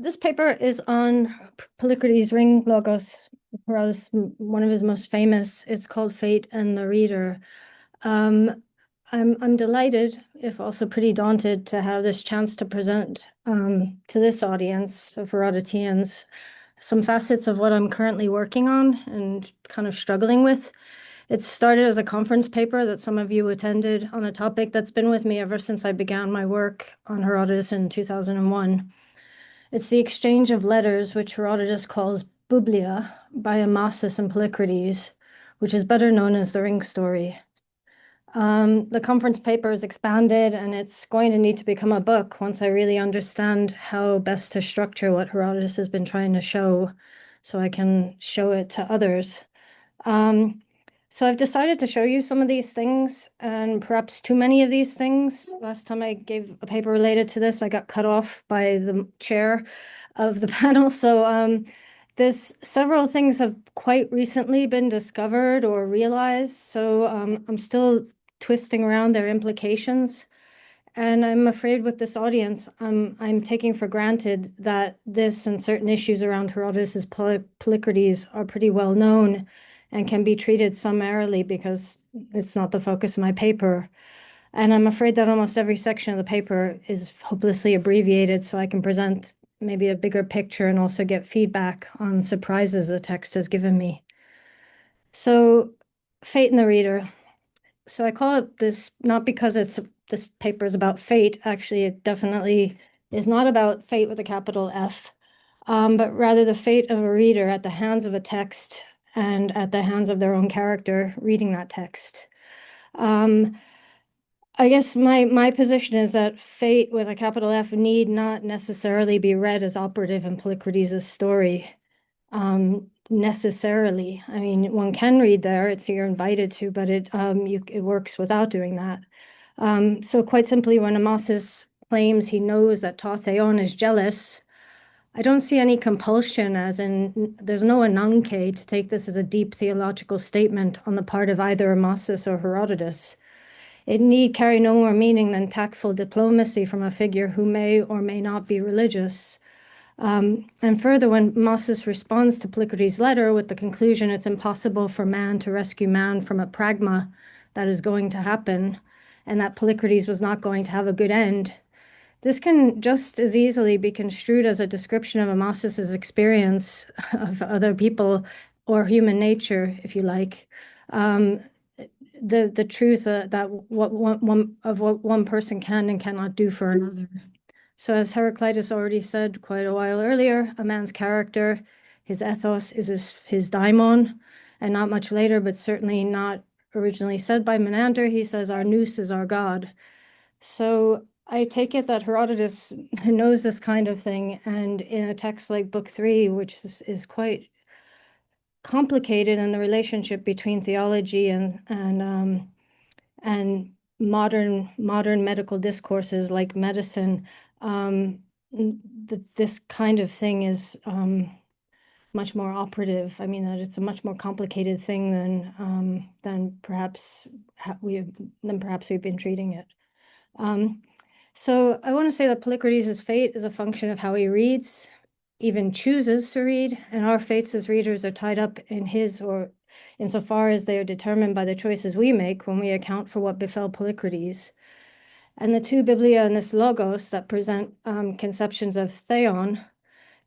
This paper is on Polycrates' ring logos, one of his most famous. It's called Fate and the Reader. I'm delighted, if also pretty daunted, to have this chance to present to this audience of Herodotians some facets of what I'm currently working on and kind of struggling with. It started as a conference paper that some of you attended on a topic that's been with me ever since I began my work on Herodotus in 2001. It's the exchange of letters, which Herodotus calls bublia, by Amasis and Polycrates, which is better known as the ring story. The conference paper is expanded, and it's going to need to become a book once I really understand how best to structure what Herodotus has been trying to show, so I can show it to others. So I've decided to show you some of these things, and perhaps too many of these things. Last time I gave a paper related to this, I got cut off by the chair of the panel. So there's several things have quite recently been discovered or realized. So I'm still twisting around their implications. And I'm afraid with this audience, I'm taking for granted that this and certain issues around Herodotus' Polycrates are pretty well known and can be treated summarily because it's not the focus of my paper. And I'm afraid that almost every section of the paper is hopelessly abbreviated, so I can present maybe a bigger picture and also get feedback on surprises the text has given me. So, Fate in the Reader. So I call it this not because this paper is about fate. Actually, it definitely is not about fate with a capital F, but rather the fate of a reader at the hands of a text and at the hands of their own character reading that text. I guess my position is that fate with a capital F need not necessarily be read as operative in Polycrates' story. Necessarily. I mean, one can read there, you're invited to, but it works without doing that. So quite simply, when Amasis claims he knows that Theon is jealous, I don't see any compulsion, as in there's no ananke to take this as a deep theological statement on the part of either Amasis or Herodotus. It need carry no more meaning than tactful diplomacy from a figure who may or may not be religious. And further, when Amasis responds to Polycrates' letter with the conclusion it's impossible for man to rescue man from a pragma that is going to happen, and that Polycrates was not going to have a good end, this can just as easily be construed as a description of Amasis's experience of other people or human nature, if you like. The truth that what one person can and cannot do for another. So as Heraclitus already said quite a while earlier, a man's character, his ethos, is his daimon, and not much later, but certainly not originally said by Menander, he says our nous is our God. So I take it that Herodotus knows this kind of thing, and in a text like Book 3, which is quite complicated in the relationship between theology and modern medical discourses like medicine, this kind of thing is much more operative. I mean, that it's a much more complicated thing than perhaps we've been treating it. So I want to say that Polycrates' fate is a function of how he reads, even chooses to read, and our fates as readers are tied up in his, or insofar as they are determined by the choices we make when we account for what befell Polycrates. And the two biblia in this logos that present conceptions of theon,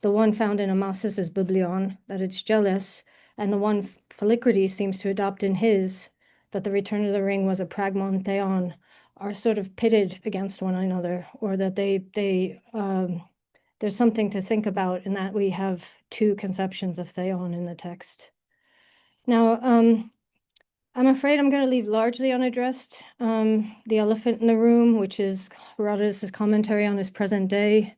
the one found in Amasis is biblion, that it's jealous, and the one Polycrates seems to adopt in his, that the return of the ring was a pragmon theon, are sort of pitted against one another, or that there's something to think about in that we have two conceptions of theon in the text. Now, I'm afraid I'm going to leave largely unaddressed the elephant in the room, which is Herodotus' commentary on his present day.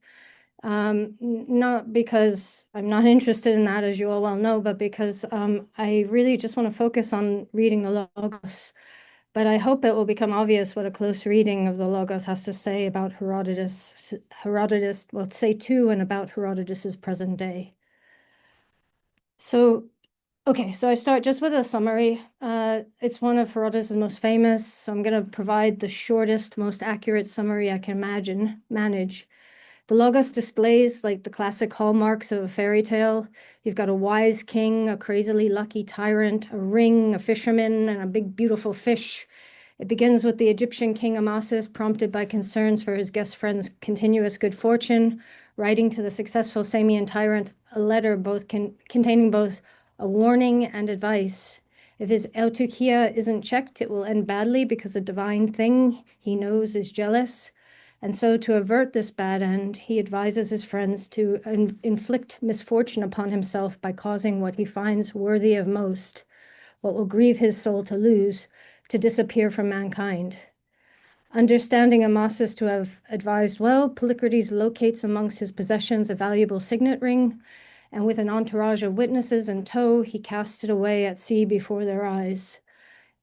Not because I'm not interested in that, as you all well know, but because I really just want to focus on reading the Logos. But I hope it will become obvious what a close reading of the Logos has to say about Herodotus, well, say to and about Herodotus's present day. So, okay, so I start just with a summary. It's one of Herodotus' most famous, so I'm going to provide the shortest, most accurate summary I can manage. The Logos displays like the classic hallmarks of a fairy tale. You've got a wise king, a crazily lucky tyrant, a ring, a fisherman, and a big, beautiful fish. It begins with the Egyptian king Amasis, prompted by concerns for his guest friend's continuous good fortune, writing to the successful Samian tyrant a letter containing both a warning and advice. If his eutuchia isn't checked, it will end badly because the divine thing he knows is jealous. And so, to avert this bad end, he advises his friends to inflict misfortune upon himself by causing what he finds worthy of most, what will grieve his soul to lose, to disappear from mankind. Understanding Amasis to have advised well, Polycrates locates amongst his possessions a valuable signet ring, and with an entourage of witnesses in tow, he casts it away at sea before their eyes.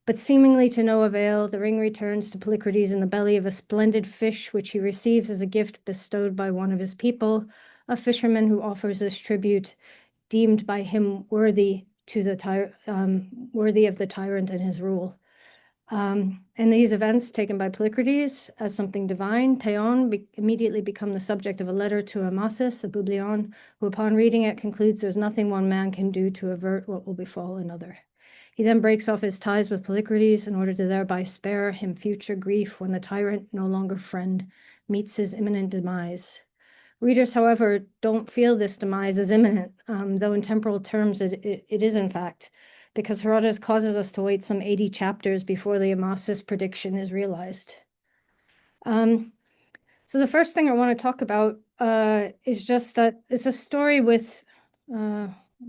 But seemingly to no avail, the ring returns to Polycrates in the belly of a splendid fish, which he receives as a gift bestowed by one of his people, a fisherman who offers this tribute, deemed by him worthy of the tyrant and his rule. And these events taken by Polycrates as something divine, Theon, immediately become the subject of a letter to Amasis, a Biblion, who upon reading it concludes there's nothing one man can do to avert what will befall another. He then breaks off his ties with Polycrates in order to thereby spare him future grief when the tyrant, no longer friend, meets his imminent demise. Readers, however, don't feel this demise is imminent, though in temporal terms it is in fact, because Herodotus causes us to wait some 80 chapters before the Amasis prediction is realized. So the first thing I want to talk about is just that it's a story with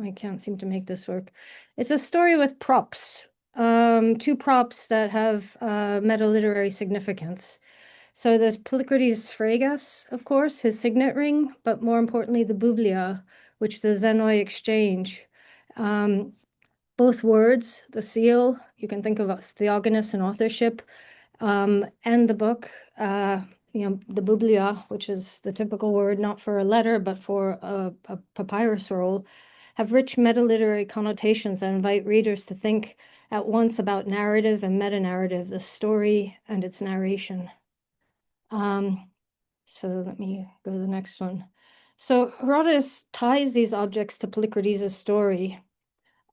I can't seem to make this work. It's a story with props, two props that have meta-literary significance. So there's Polycrates' Phragas, of course, his signet ring, but more importantly, the Bublia, which the Zenoi exchange. Both words, the seal, you can think of theogonous and authorship, and the book, the Bublia, which is the typical word not for a letter, but for a papyrus roll, have rich meta-literary connotations that invite readers to think at once about narrative and meta-narrative, the story and its narration. So let me go to the next one. So Herodotus ties these objects to Polycrates' story.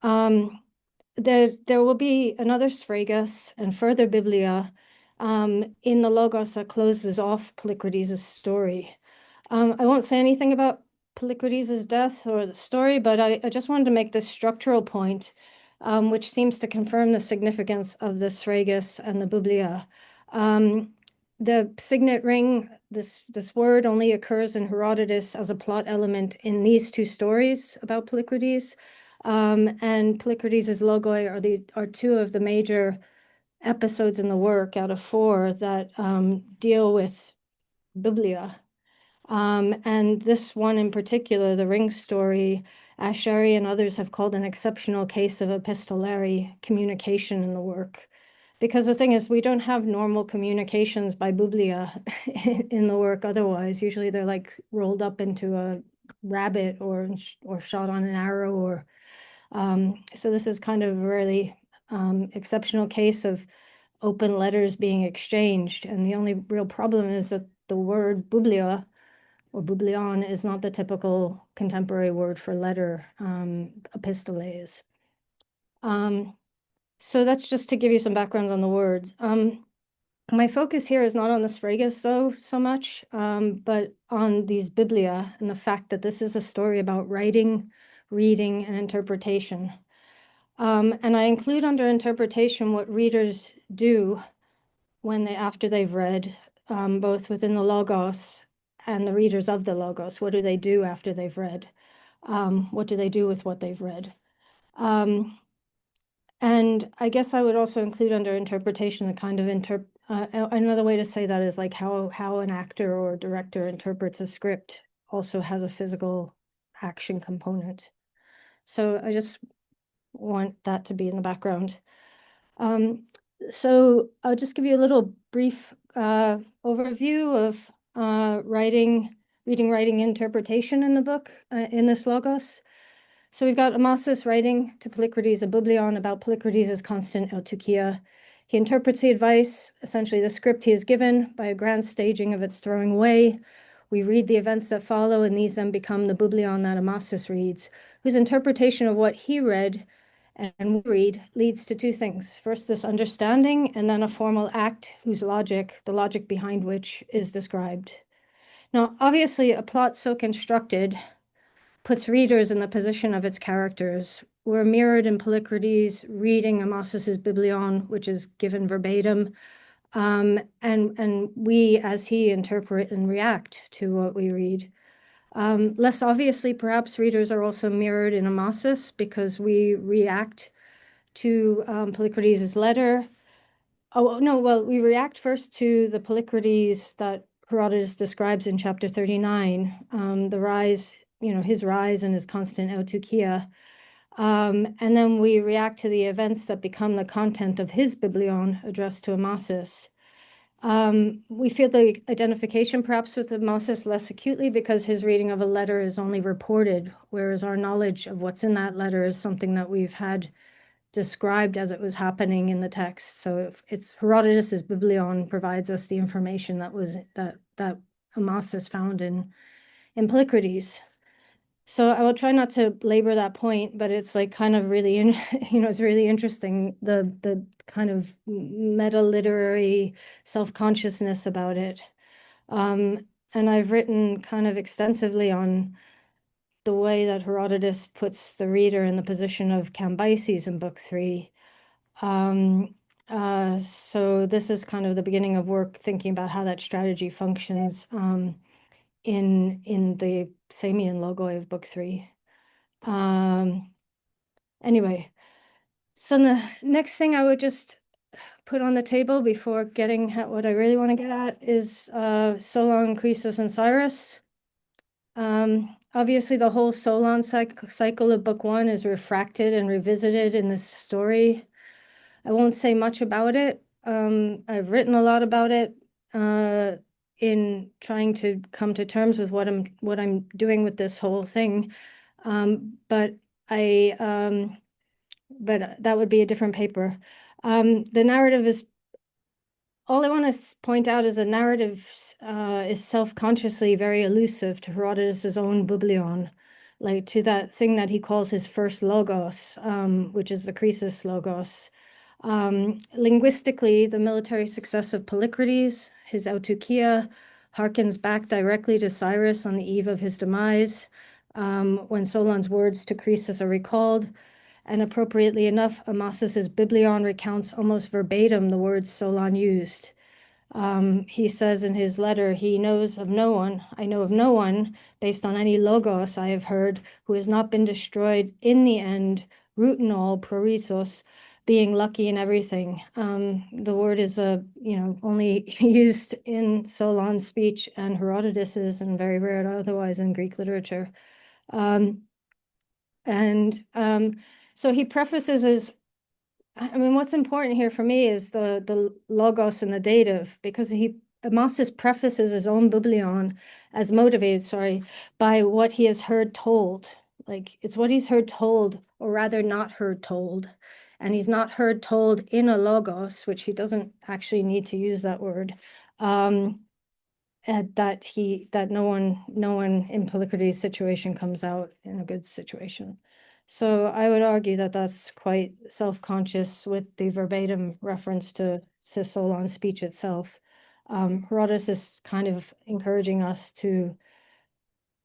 There will be another Sphragus and further Biblia in the Logos that closes off Polycrates' story. I won't say anything about Polycrates' death or the story, but I just wanted to make this structural point, which seems to confirm the significance of the Sphragus and the Biblia. The signet ring, this word only occurs in Herodotus as a plot element in these two stories about Polycrates. And Polycrates' logoi are two of the major episodes in the work out of 4 that deal with Biblia. And this one in particular, the ring story, Asheri and others have called an exceptional case of epistolary communication in the work. Because the thing is, we don't have normal communications by Biblia in the work otherwise. Usually they're like rolled up into a rabbit or shot on an arrow. Or so this is kind of a really exceptional case of open letters being exchanged. And the only real problem is that the word Biblia or Biblion is not the typical contemporary word for letter, epistoles. So that's just to give you some background on the words. My focus here is not on the Sphragus, though, so much, but on these Biblia and the fact that this is a story about writing, reading, and interpretation. And I include under interpretation what readers do after they've read, both within the Logos and the readers of the Logos. What do they do after they've read? What do they do with what they've read? And I guess I would also include under interpretation the kind of another way to say that is like how an actor or director interprets a script also has a physical action component. So I just want that to be in the background. So I'll just give you a little brief overview of reading, writing, interpretation in the book, in this Logos. So we've got Amasis writing to Polycrates a Biblion about Polycrates' constant eutuchia. He interprets the advice, essentially the script he is given, by a grand staging of its throwing away, We read the events that follow, and these then become the biblion that Amasis reads, whose interpretation of what he read and we read leads to two things. First, this understanding, and then a formal act whose logic, the logic behind which, is described. Now, obviously, a plot so constructed puts readers in the position of its characters. We're mirrored in Polycrates reading Amasis's biblion, which is given verbatim, and we, as he, interpret and react to what we read. Less obviously, perhaps readers are also mirrored in Amasis because we react to Polycrates' letter. Oh, no, well, we react first to the Polycrates that Herodotus describes in chapter 39, the rise, his rise and his constant autoukia. And then we react to the events that become the content of his biblion addressed to Amasis. We feel the identification perhaps with Amasis less acutely because his reading of a letter is only reported, whereas our knowledge of what's in that letter is something that we've had described as it was happening in the text. So it's Herodotus's biblion provides us the information that Amasis found in Polycrates. So I will try not to labor that point, but it's like kind of really, it's really interesting, the kind of meta-literary self-consciousness about it. And I've written kind of extensively on the way that Herodotus puts the reader in the position of Cambyses in Book 3. So this is kind of the beginning of work thinking about how that strategy functions in the Samian logoi of Book 3. Anyway, so the next thing I would just put on the table before getting at what I really want to get at is Solon, Croesus, and Cyrus. Obviously, the whole Solon cycle of Book 1 is refracted and revisited in this story. I won't say much about it. I've written a lot about it in trying to come to terms with what I'm doing with this whole thing. But that would be a different paper. The narrative is all I want to point out is the narrative is self-consciously very elusive to Herodotus's own biblion, like to that thing that he calls his first logos, which is the Croesus logos. Linguistically, the military success of Polycrates, his autoukia, harkens back directly to Cyrus on the eve of his demise, when Solon's words to Croesus are recalled. And appropriately enough, Amasis's biblion recounts almost verbatim the words Solon used. He says in his letter, I know of no one, based on any logos I have heard, who has not been destroyed in the end, root and all, prorizos, being lucky in everything. The word is only used in Solon's speech and Herodotus's, and very rare otherwise in Greek literature. So he prefaces what's important here for me is the logos and the dative, because Amasis prefaces his own biblion as motivated, by what he has heard told. Like, it's what he's heard told, or rather not heard told. And he's not heard told in a logos, which he doesn't actually need to use that word. And that no one in Polycrates' situation comes out in a good situation. So I would argue that that's quite self-conscious with the verbatim reference to Solon's speech itself. Herodotus is kind of encouraging us to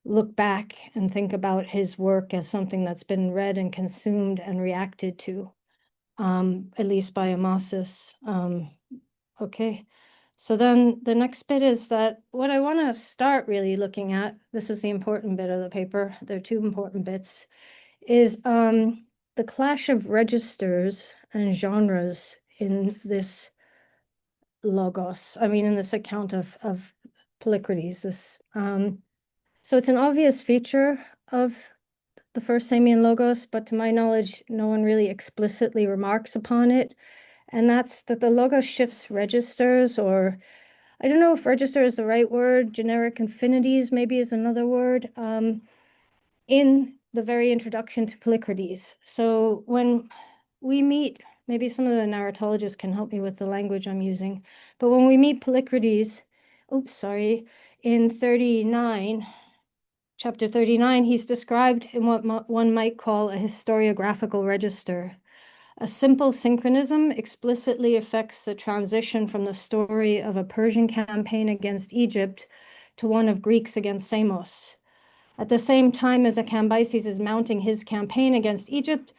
look back and think about his work as something that's been read and consumed and reacted to, at least by Amasis. Okay. So then the next bit is that what I want to start really looking at, this is the important bit of the paper, there are two important bits, is the clash of registers and genres in this logos, in this account of Polycrates. So it's an obvious feature of the first Samian logos, but to my knowledge, no one really explicitly remarks upon it. And that's that the logos shifts registers, or I don't know if register is the right word, generic infinities maybe is another word, in the very introduction to Polycrates. So when we meet, maybe some of the narratologists can help me with the language I'm using, but when we meet Polycrates, in 39, chapter 39, he's described in what one might call a historiographical register. A simple synchronism explicitly affects the transition from the story of a Persian campaign against Egypt to one of Greeks against Samos. At the same time as Cambyses is mounting his campaign against Egypt,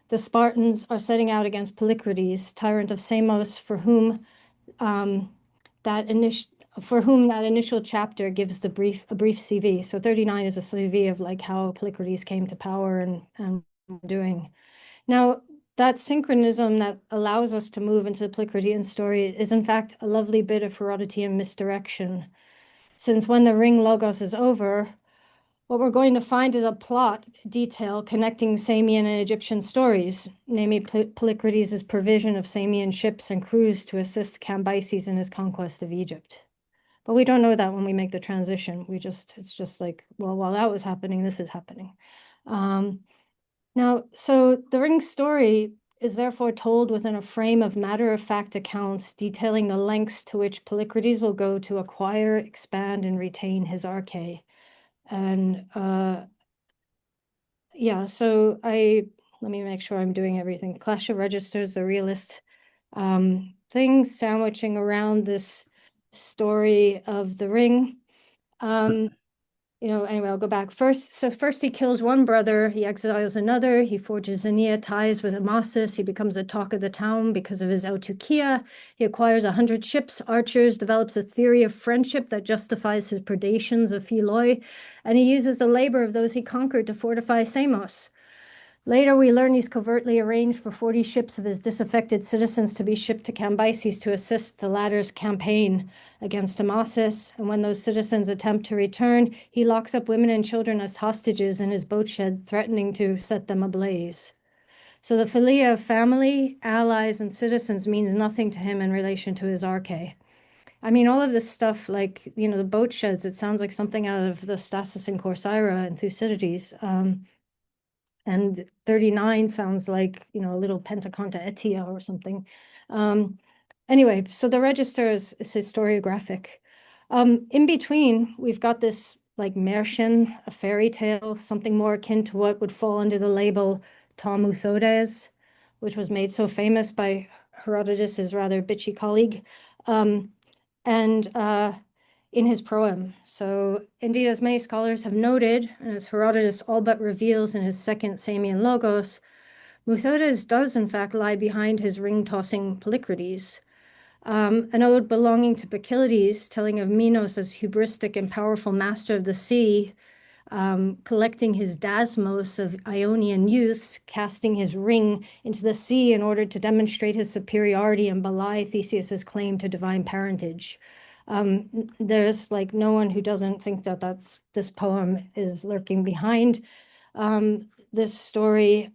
the Spartans are setting out against Polycrates, tyrant of Samos, for whom that initial chapter gives a brief CV. So 39 is a CV of like how Polycrates came to power and doing. Now, that synchronism that allows us to move into the Polycratean story is in fact a lovely bit of Herodotean misdirection. Since when the ring logos is over, what we're going to find is a plot detail connecting Samian and Egyptian stories, namely Polycrates' provision of Samian ships and crews to assist Cambyses in his conquest of Egypt. But we don't know that when we make the transition. It's just like, well, while that was happening, this is happening. Now, so the ring story is therefore told within a frame of matter-of-fact accounts detailing the lengths to which Polycrates will go to acquire, expand, and retain his arche. And yeah, so let me make sure I'm doing everything. Clash of Registers, the realist thing, sandwiching around this story of the ring. Anyway, I'll go back first. So first he kills one brother, he exiles another, he forges Xenia ties with Amasis, he becomes the talk of the town because of his autarkia, he acquires 100 ships, archers, develops a theory of friendship that justifies his predations of Philoi, and he uses the labor of those he conquered to fortify Samos. Later, we learn he's covertly arranged for 40 ships of his disaffected citizens to be shipped to Cambyses to assist the latter's campaign against Amasis. And when those citizens attempt to return, he locks up women and children as hostages in his boat shed, threatening to set them ablaze. So the philia of family, allies, and citizens means nothing to him in relation to his arche. I mean, all of this stuff, like, the boat sheds, it sounds like something out of the Stasis and Corcyra and Thucydides. And 39 sounds like, a little Pentaconta Etia or something. Anyway, so the register is historiographic. In between, we've got this like Märchen, a fairy tale, something more akin to what would fall under the label Talmuthodes, which was made so famous by Herodotus's rather bitchy colleague. In his proem. So indeed, as many scholars have noted, and as Herodotus all but reveals in his second Samian Logos, Muthodes does in fact lie behind his ring-tossing Polycrates. An ode belonging to Bacchylides, telling of Minos as hubristic and powerful master of the sea, collecting his Dasmos of Ionian youths, casting his ring into the sea in order to demonstrate his superiority and belie Theseus's claim to divine parentage. There's like no one who doesn't think that this poem is lurking behind this story.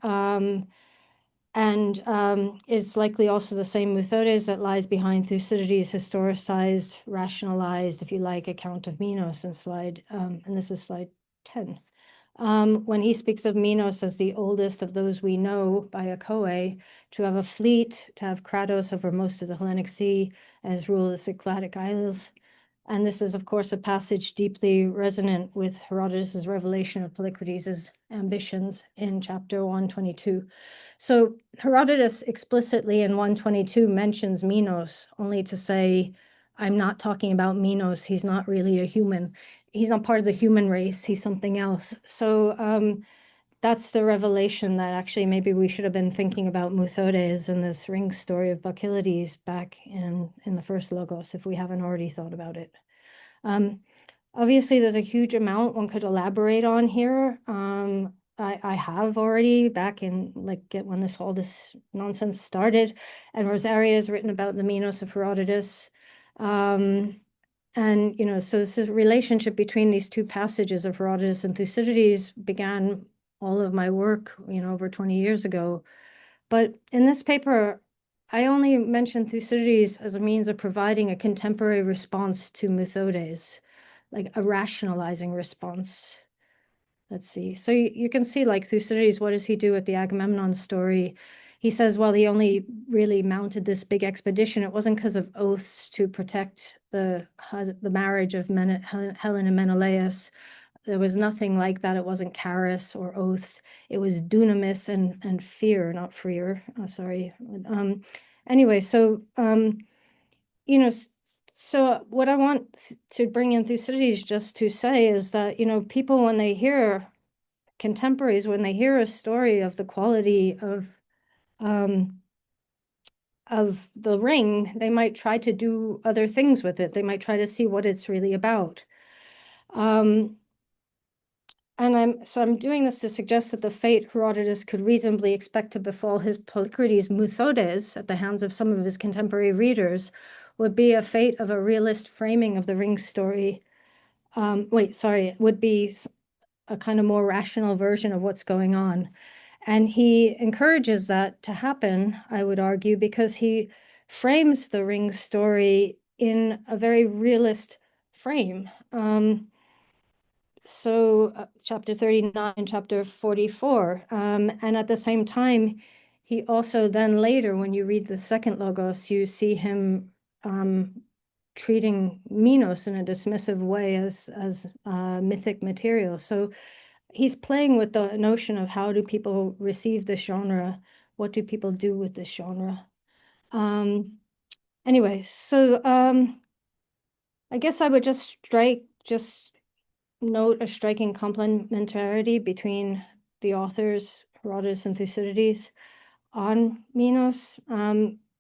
It's likely also the same Muthodes that lies behind Thucydides' historicized, rationalized, if you like, account of Minos in and this is slide 10. When he speaks of Minos as the oldest of those we know by Achoe, to have a fleet, to have Kratos over most of the Hellenic Sea, as rule of the Cycladic Isles. And this is, of course, a passage deeply resonant with Herodotus' revelation of Polycrates' ambitions in chapter 122. So Herodotus explicitly in 122 mentions Minos, only to say, I'm not talking about Minos. He's not really a human. He's not part of the human race. He's something else. So that's the revelation that actually maybe we should have been thinking about Muthodes and this ring story of Bacchylides back in the first Logos, if we haven't already thought about it. Obviously, there's a huge amount one could elaborate on here. I have already back in when all this nonsense started, and Rosaria has written about the Minos of Herodotus. So this is relationship between these two passages of Herodotus and Thucydides began all of my work, over 20 years ago. But in this paper, I only mentioned Thucydides as a means of providing a contemporary response to Muthodes, like a rationalizing response. Let's see. So you can see, like, Thucydides, what does he do with the Agamemnon story? he says, well, he only really mounted this big expedition. It wasn't because of oaths to protect the marriage of Helen and Menelaus. There was nothing like that. It wasn't charis or oaths. It was dunamis and fear, not freer. Oh, sorry. Anyway, so you know, so what I want to bring in Thucydides just to say is that, people, when they hear contemporaries, when they hear a story of the quality of the ring, they might try to do other things with it. They might try to see what it's really about. And I'm doing this to suggest that the fate Herodotus could reasonably expect to befall his Polycrates Muthodes at the hands of some of his contemporary readers would be a fate of a realist framing of the ring story. Would be a kind of more rational version of what's going on. And he encourages that to happen, I would argue, because he frames the ring story in a very realist frame. Chapter 39, chapter 44. And at the same time, he also then later, when you read the second Logos, you see him treating Minos in a dismissive way as mythic material. So he's playing with the notion of how do people receive this genre? What do people do with this genre? Anyway, so I guess I would just note a striking complementarity between the authors, Herodotus and Thucydides, on Minos.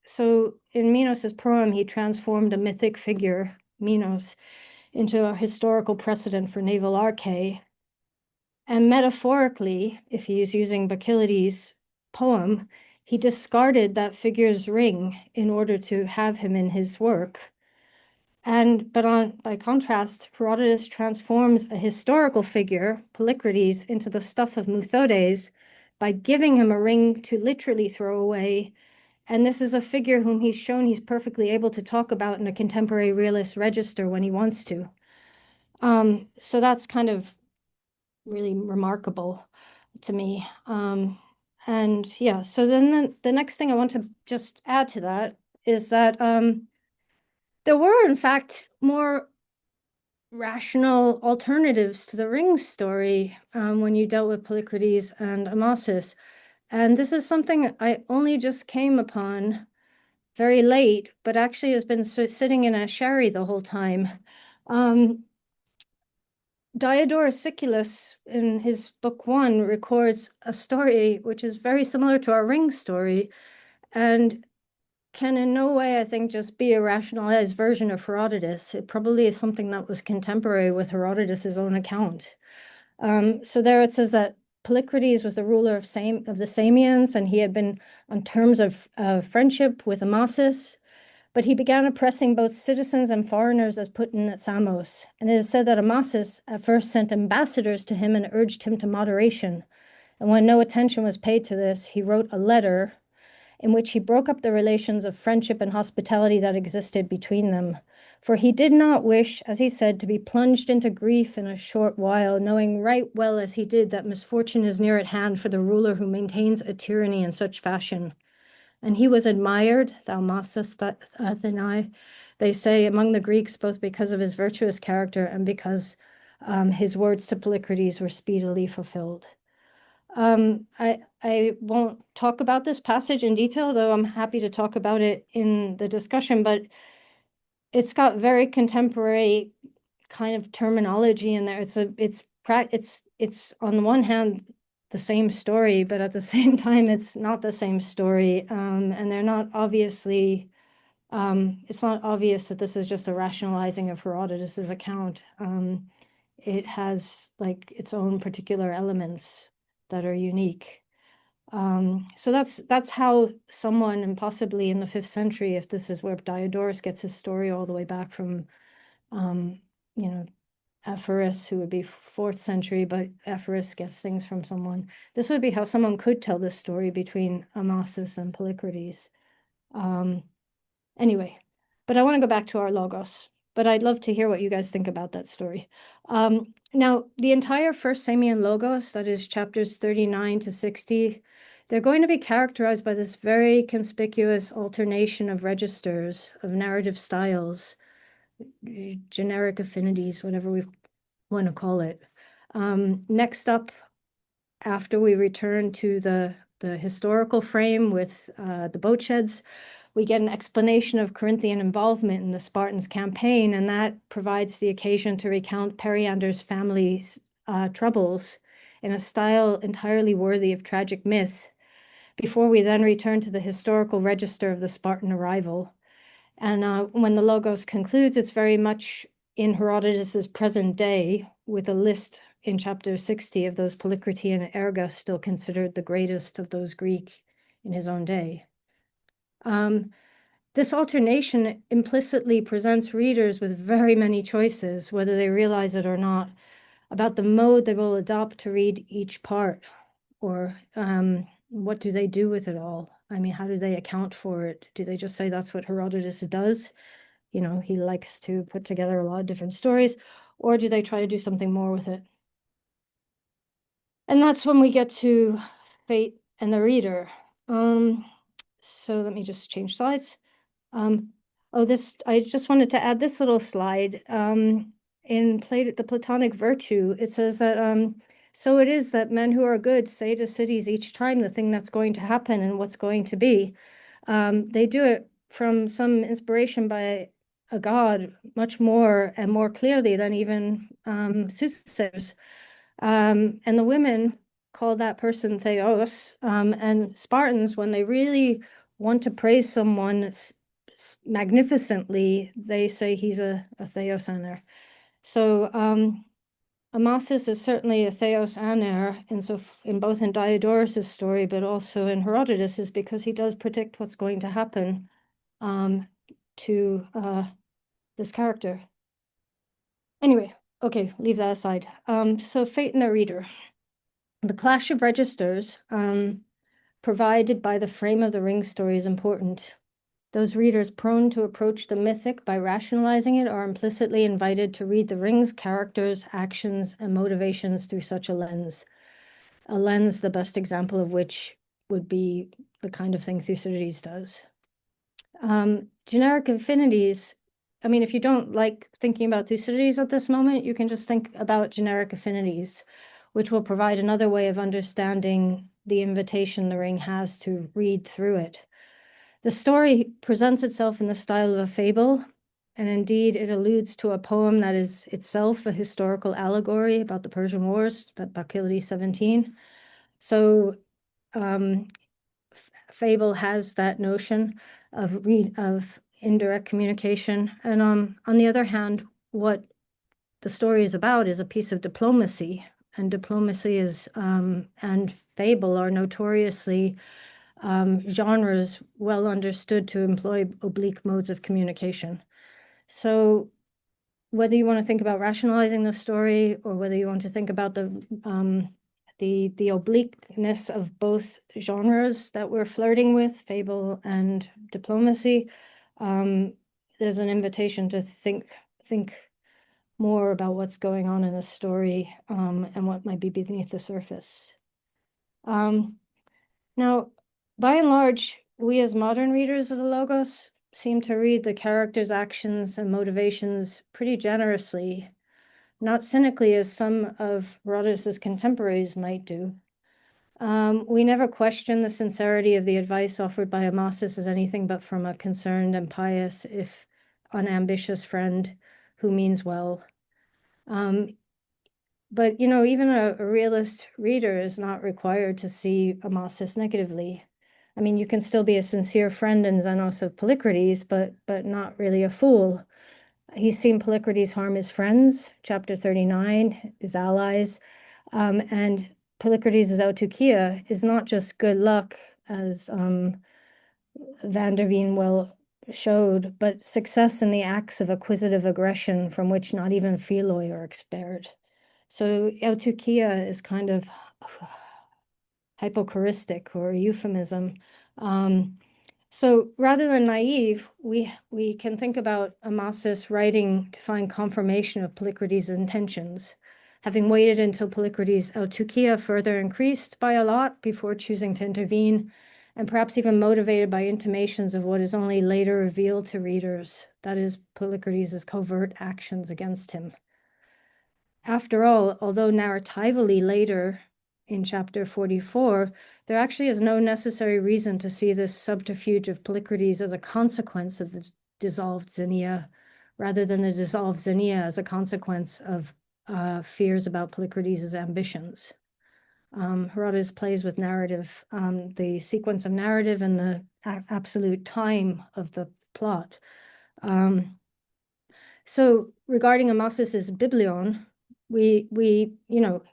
So in Minos's poem, he transformed a mythic figure, Minos, into a historical precedent for naval arche. And metaphorically, if he's using Bacchylides' poem, he discarded that figure's ring in order to have him in his work. But by contrast, Herodotus transforms a historical figure, Polycrates, into the stuff of Muthodes by giving him a ring to literally throw away. And this is a figure whom he's shown he's perfectly able to talk about in a contemporary realist register when he wants to. So that's kind of really remarkable to me. And yeah, so then the next thing I want to just add to that is that there were, in fact, more rational alternatives to the ring story when you dealt with Polycrates and Amasis. And this is something I only just came upon very late, but actually has been sitting in a sherry the whole time. Diodorus Siculus, in his book 1, records a story which is very similar to our ring story and can in no way, I think, just be a rationalized version of Herodotus. It probably is something that was contemporary with Herodotus's own account. So there it says that Polycrates was the ruler of the Samians, and he had been on terms of friendship with Amasis, but he began oppressing both citizens and foreigners as put in at Samos. And it is said that Amasis at first sent ambassadors to him and urged him to moderation. And when no attention was paid to this, he wrote a letter in which he broke up the relations of friendship and hospitality that existed between them. For he did not wish, as he said, to be plunged into grief in a short while, knowing right well as he did that misfortune is near at hand for the ruler who maintains a tyranny in such fashion. And he was admired, Thaumassus Athenai, they say, among the Greeks, both because of his virtuous character and because his words to Polycrates were speedily fulfilled. I won't talk about this passage in detail, though I'm happy to talk about it in the discussion, but it's got very contemporary kind of terminology in there. It's on the one hand the same story, but at the same time it's not the same story, and they're not obviously. It's not obvious that this is just a rationalizing of Herodotus's account. It has like its own particular elements that are unique. So that's how someone, and possibly in the 5th century, if this is where Diodorus gets his story all the way back from, Ephorus, who would be 4th century, but Ephorus gets things from someone. This would be how someone could tell this story between Amasis and Polycrates. Anyway, but I want to go back to our Logos, but I'd love to hear what you guys think about that story. Now, the entire First Samian Logos, that is chapters 39 to 60, they're going to be characterized by this very conspicuous alternation of registers, of narrative styles, generic affinities, whatever we want to call it. Next up, after we return to the historical frame with the boat sheds, we get an explanation of Corinthian involvement in the Spartans' campaign, and that provides the occasion to recount Periander's family's troubles in a style entirely worthy of tragic myth, before we then return to the historical register of the Spartan arrival. And when the Logos concludes, it's very much in Herodotus's present day, with a list in chapter 60 of those Polycratean ergas still considered the greatest of those Greek in his own day. This alternation implicitly presents readers with very many choices, whether they realize it or not, about the mode they will adopt to read each part, or what do they do with it all? I mean, how do they account for it? Do they just say that's what Herodotus does? You know, he likes to put together a lot of different stories, or do they try to do something more with it? And that's when we get to fate and the reader. So let me just change slides. I just wanted to add this little slide. In the Platonic Virtue, it says that, so it is that men who are good say to cities each time the thing that's going to happen and what's going to be. They do it from some inspiration by a god much more and more clearly than even soothsayers. And the women call that person theos. And Spartans, when they really want to praise someone magnificently, they say he's a theos aner. So Amasis is certainly a theos aner, and so in both in Diodorus's story, but also in Herodotus's, because he does predict what's going to happen to this character. Anyway, okay, leave that aside. So fate and the reader. The clash of registers provided by the frame of the ring story is important. Those readers prone to approach the mythic by rationalizing it are implicitly invited to read the ring's characters, actions, and motivations through such a lens, the best example of which would be the kind of thing Thucydides does. Generic affinities, I mean, if you don't like thinking about Thucydides at this moment, you can just think about generic affinities, which will provide another way of understanding the invitation the ring has to read through it. The story presents itself in the style of a fable, and indeed it alludes to a poem that is itself a historical allegory about the Persian Wars, that Polycrates 17. So fable has that notion of indirect communication. And on the other hand, what the story is about is a piece of diplomacy, and diplomacy is and fable are notoriously genres well understood to employ oblique modes of communication. So whether you want to think about rationalizing the story, or whether you want to think about the obliqueness of both genres that we're flirting with, fable and diplomacy, there's an invitation to think more about what's going on in the story, and what might be beneath the surface. Now, by and large, we as modern readers of the Logos seem to read the characters' actions and motivations pretty generously, not cynically as some of Herodotus's contemporaries might do. We never question the sincerity of the advice offered by Amasis as anything but from a concerned and pious, if unambitious friend who means well. But, you know, even a realist reader is not required to see Amasis negatively. I mean, you can still be a sincere friend in Xenos of Polycrates, but not really a fool. He's seen Polycrates harm his chapter 39, his allies, and Polycrates' autoukia is not just good luck, as Van der Veen well showed, but success in the acts of acquisitive aggression from which not even Philoi are spared. So autoukia is kind of hypochoristic or a euphemism. So rather than naive, we can think about Amasis writing to find confirmation of Polycrates' intentions. having waited until Polycrates' autukia further increased by a lot before choosing to intervene, and perhaps even motivated by intimations of what is only later revealed to readers, that is, Polycrates' covert actions against him. After all, although narratively later in chapter 44, there actually is no necessary reason to see this subterfuge of Polycrates as a consequence of the dissolved Xenia, rather than the dissolved Xenia as a consequence of fears about Polycrates' ambitions. Herodotus plays with narrative, the sequence of narrative and the absolute time of the plot. So regarding Amasis's Biblion, we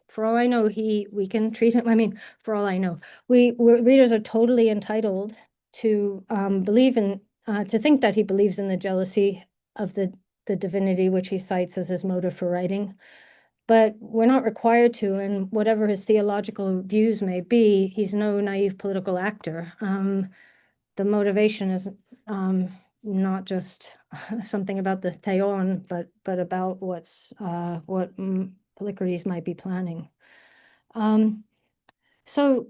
for all I know, we can treat him. I mean, for all I know, readers are totally entitled to believe in to think that he believes in the jealousy of the divinity, which he cites as his motive for writing. But we're not required to, and whatever his theological views may be, he's no naive political actor. The motivation is not just something about the theon, but about what Polycrates might be planning. So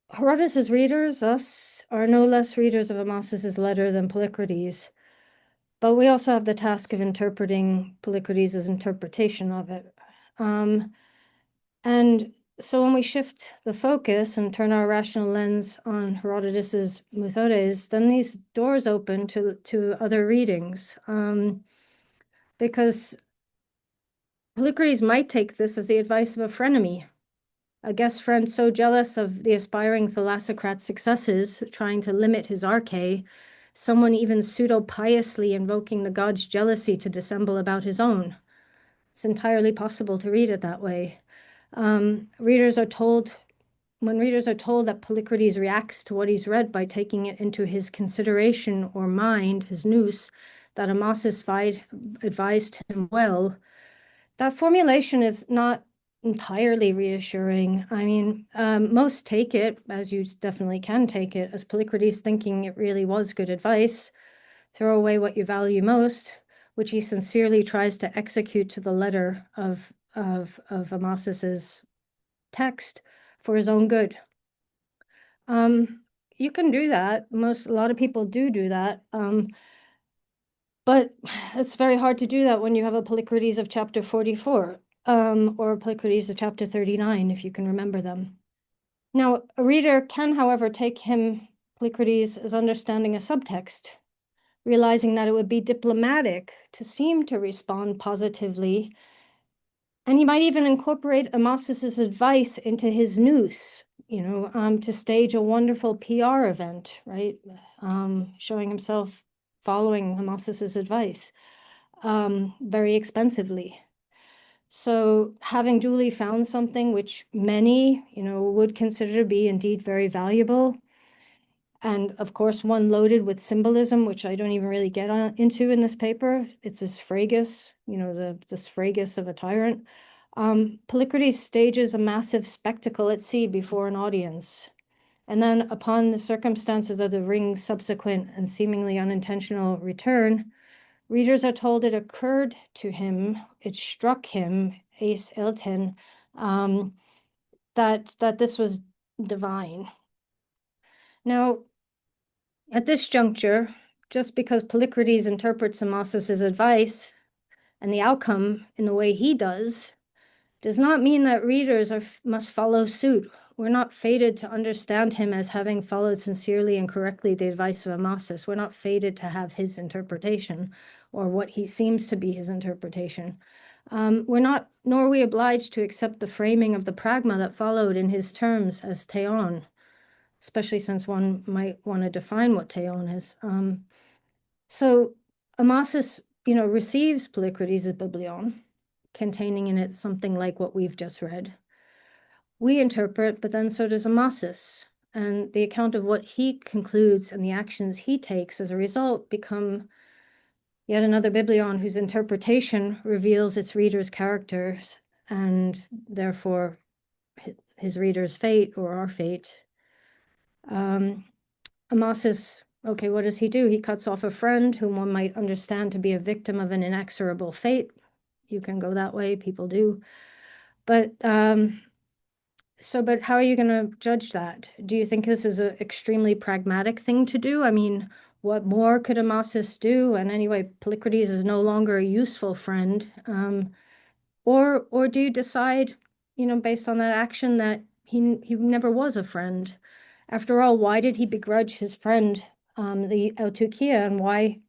Herodotus' readers, us, are no less readers of Amasis's letter than Polycrates, but we also have the task of interpreting Polycrates' interpretation of it. And so when we shift the focus and turn our rational lens on Herodotus's Methodes, then these doors open to other readings, because Polycrates might take this as the advice of a frenemy, a guest friend so jealous of the aspiring thalassocrat's successes, trying to limit his arche, someone even pseudo-piously invoking the god's jealousy to dissemble about his own. It's entirely possible to read it that way. When readers are told that Polycrates reacts to what he's read by taking it into his consideration or mind, his nous, that Amasis advised him well, that formulation is not entirely reassuring. I mean, most take it, as you definitely can take it, as Polycrates thinking it really was good advice. Throw away what you value most, which he sincerely tries to execute to the letter of Amasis's text for his own good. You can do that. A lot of people do that. But it's very hard to do that when you have a Polycrates of chapter 44, or a Polycrates of chapter 39, if you can remember them. Now, a reader can, however, take Polycrates as understanding a subtext, realizing that it would be diplomatic to seem to respond positively, and he might even incorporate Amasis's advice into his nous, to stage a wonderful PR event, right? Showing himself following Amasis's advice, very expensively. So having duly found something which many, would consider to be indeed very valuable, and of course one loaded with symbolism, which I don't even really get into in this paper. It's a sphragis, the sphragis of a tyrant. Polycrates stages a massive spectacle at sea before an audience. And then upon the circumstances of the ring's subsequent and seemingly unintentional return, readers are told it occurred to him, it struck him, eis elten, that this was divine. Now, at this juncture, just because Polycrates interprets Amasis's advice and the outcome in the way he does not mean that readers must follow suit. We're not fated to understand him as having followed sincerely and correctly the advice of Amasis. We're not fated to have his interpretation or what he seems to be his interpretation. Nor are we obliged to accept the framing of the pragma that followed in his terms as theon, especially since one might want to define what theon is. So Amasis, receives Polycrates' Biblion, containing in it something like what we've just read. We interpret, but then so does Amasis, and the account of what he concludes and the actions he takes as a result become yet another Biblion whose interpretation reveals its reader's characters and therefore his reader's fate or our fate. Amasis, okay, what does he do? He cuts off a friend whom one might understand to be a victim of an inexorable fate, you can go that way, people do. But but how are you going to judge that? Do you think this is an extremely pragmatic thing to do? I mean, what more could Amasis do? And anyway, Polycrates is no longer a useful friend. Or do you decide, based on that action that he never was a friend? After all, why did he begrudge his friend, the Eutychia, and why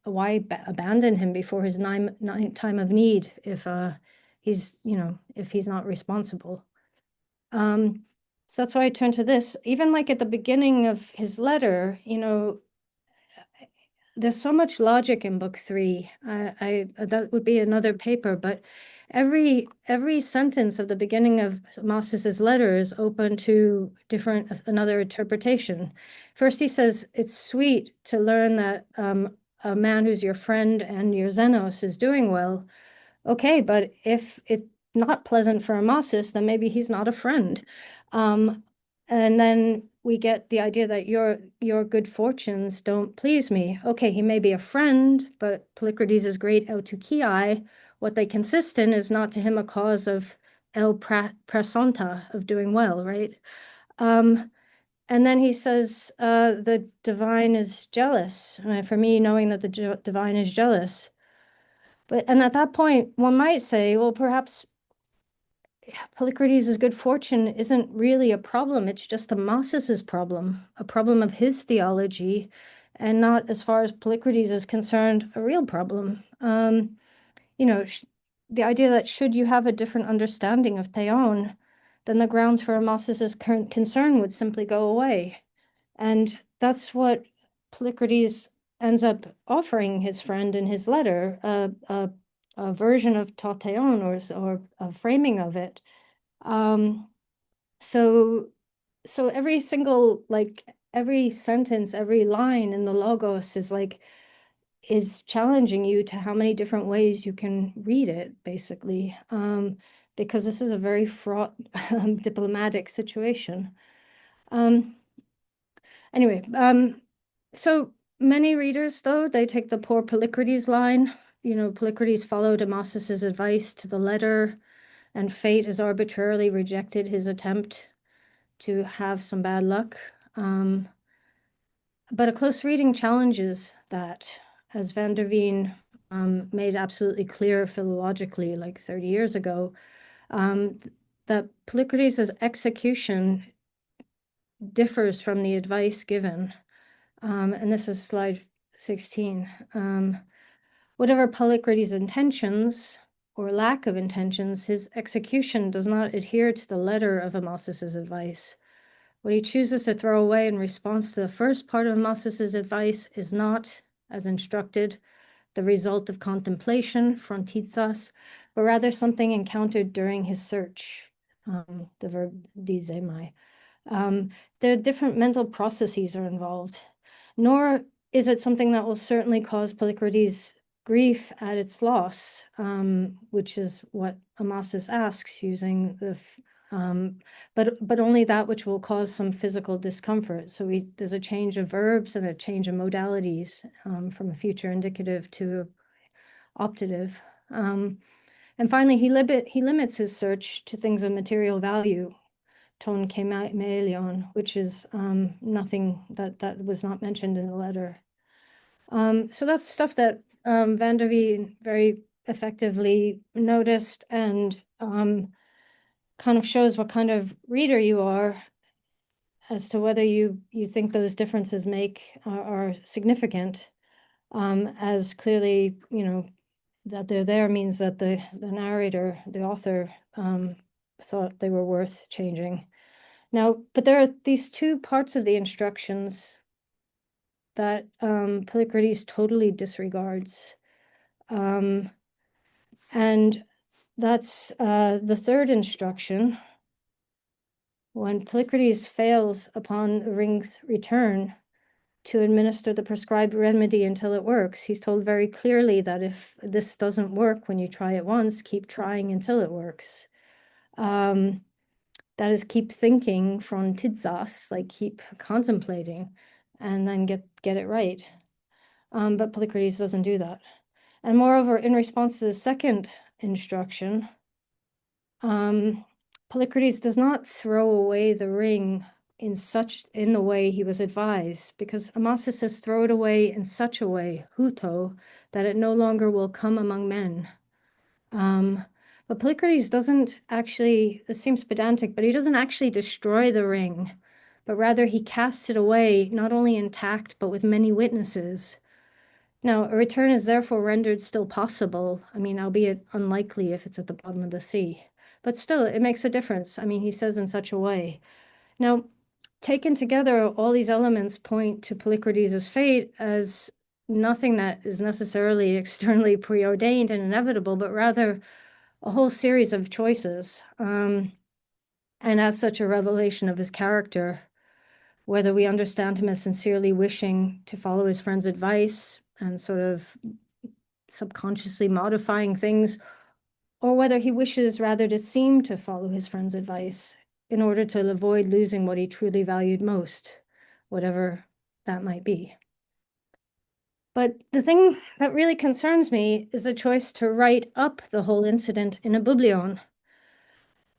abandon him before his time of need if he's not responsible? So that's why I turn to this. Even like at the beginning of his letter, there's so much logic in book 3. That would be another paper, but every sentence of the beginning of Amosis's letter is open to another interpretation. First, he says it's sweet to learn that a man who's your friend and your Xenos is doing well. Okay, but if it's not pleasant for Amasis, then maybe he's not a friend. And then we get the idea that your good fortunes don't please me. Okay, he may be a friend, but Polycrates' great eutychiae, what they consist in is not to him a cause of prasanta, of doing well, right? And then he says, the divine is jealous. For me, knowing that the divine is jealous. And at that point, one might say, well, perhaps Polycrates' good fortune isn't really a problem. It's just Amasis's problem, a problem of his theology, and not, as far as Polycrates is concerned, a real problem. The idea that should you have a different understanding of Theon, then the grounds for Amasis's current concern would simply go away. And that's what Polycrates ends up offering his friend in his letter, a version of Theon, or a framing of it. So every single, every sentence, every line in the Logos is challenging you to how many different ways you can read it, basically, because this is a very fraught diplomatic situation. Anyway, so many readers, though, they take the poor Polycrates line. Polycrates followed Amasis's advice to the letter, and fate has arbitrarily rejected his attempt to have some bad luck. But a close reading challenges that, as Van der Veen made absolutely clear philologically like 30 years ago, that Polycrates' execution differs from the advice given. And this is slide 16. Whatever Polycrates' intentions or lack of intentions, his execution does not adhere to the letter of Amasis's advice. What he chooses to throw away in response to the first part of Amasis's advice is not, as instructed, the result of contemplation, frontizas, but rather something encountered during his search, the verb dizemai. There are different mental processes are involved, nor is it something that will certainly cause Polycrates grief at its loss, which is what Amasis asks, using but only that which will cause some physical discomfort. So there's a change of verbs and a change of modalities, from a future indicative to optative. And finally, he limits his search to things of material value, ton kemelion, which is nothing that was not mentioned in the letter. So that's stuff that Van der Veen very effectively noticed, and kind of shows what kind of reader you are as to whether you think those differences are significant, as clearly, that they're there means that the narrator, the author, thought they were worth changing. Now, but there are these two parts of the instructions that Polycrates totally disregards. And that's the third instruction. When Polycrates fails upon the ring's return to administer the prescribed remedy until it works, he's told very clearly that if this doesn't work when you try it once, keep trying until it works. That is, keep thinking frontizas, like keep contemplating, and then get it right. But Polycrates doesn't do that. And moreover, in response to the second instruction. Polycrates does not throw away the ring in the way he was advised, because Amasis says, throw it away in such a way, huto, that it no longer will come among men. But Polycrates doesn't actually, this seems pedantic, but he doesn't actually destroy the ring, but rather he casts it away, not only intact, but with many witnesses. Now, a return is therefore rendered still possible. I mean, albeit unlikely if it's at the bottom of the sea. But still, it makes a difference. I mean, he says in such a way. Now, taken together, all these elements point to Polycrates' fate as nothing that is necessarily externally preordained and inevitable, but rather a whole series of choices. And as such, a revelation of his character, whether we understand him as sincerely wishing to follow his friend's advice and sort of subconsciously modifying things, or whether he wishes rather to seem to follow his friend's advice in order to avoid losing what he truly valued most, whatever that might be. But the thing that really concerns me is the choice to write up the whole incident in a biblion,